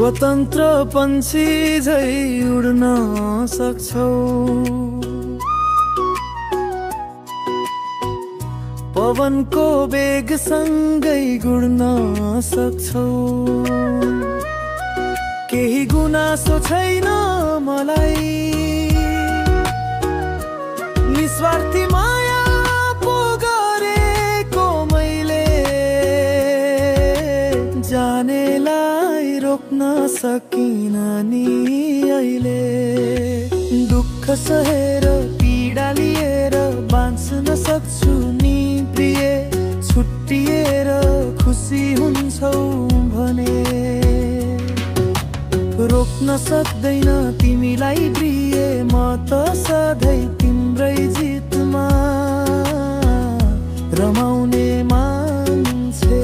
स्वतन्त्र पंछी झै उड्न सक्छौ, पवनको वेग सँगै गुड्न सक्छौ। केही गुनासो छैन मलाई, निस्वार्थी माया पो गरेको मैले, जानेलाई रोक्न सकिन नि अहिले। दुःख सहेर पीडा लिएर बाँच्न सक्छु नि प्रिय, छुट्टिएर खुसी हुन्छौ भने रोक्न सक्दैन तिमीलाई प्रिय। म त सधैँ तिम्रै जितमा रमाउने मान्छे।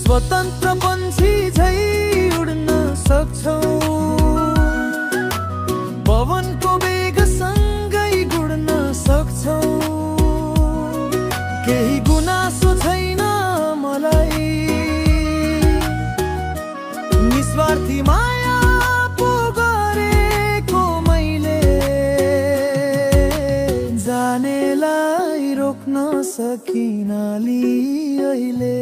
स्वतन्त्र पंछी झै उड्न सक्छौ, पवनको वेग सँगै गुड्न सक्छौ। केही गुनासो छैन मलाई, निस्वार्थी माया पो गरेको मैले, जानेलाई रोक्न सकिन नि अहिले।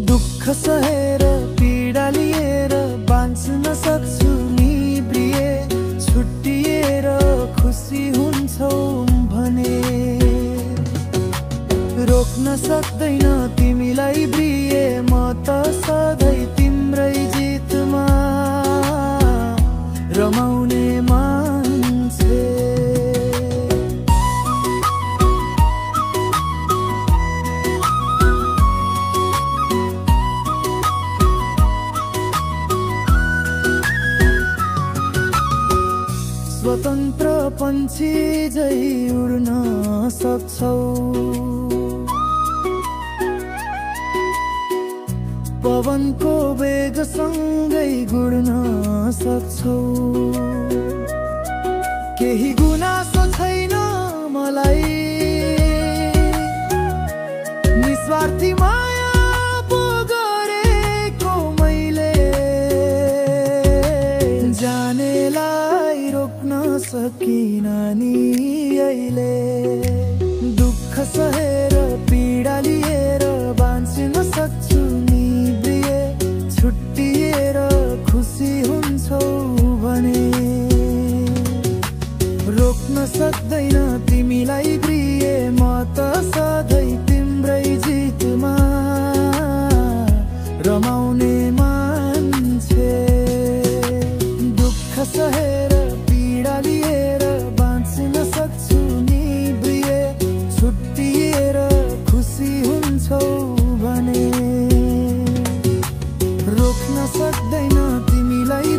दुःख सहेर पीडा लिएर बाँच्न सक्छु नि प्रिय, छुट्टिएर खुसी हुन्छौ भने रोक्न सक्दैन तिमीलाई प्रिय। म त सधैँ तिम्रै जितमा रमाउने मान्छे। स्वतन्त्र पंछी झै उड्न सक्छौ, पवनको वेग सँगै गुड्न सक्छौ। केही गुनासो छैन मलाई, निस्वार्थी माया पो गरेको मैले, जानेलाई रोक्न सकिन नि अहिले। दुःख सहेर पीडा लिएर बाँच्न सक्छु नि प्रिय, छुट्टिएर खुसी हुन्छौ भने रोक्न सक्दैन तिमीलाई प्रिय। म त सधैँ तिम्रै जितमा रमाउने मान्छे। दुःख सहेर पीडा लिएर बाँच्न सक्छु नि प्रिय, छुट्टिएर खुसी हुन्छौ भने रोक्न सक्दैन तिमीलाई।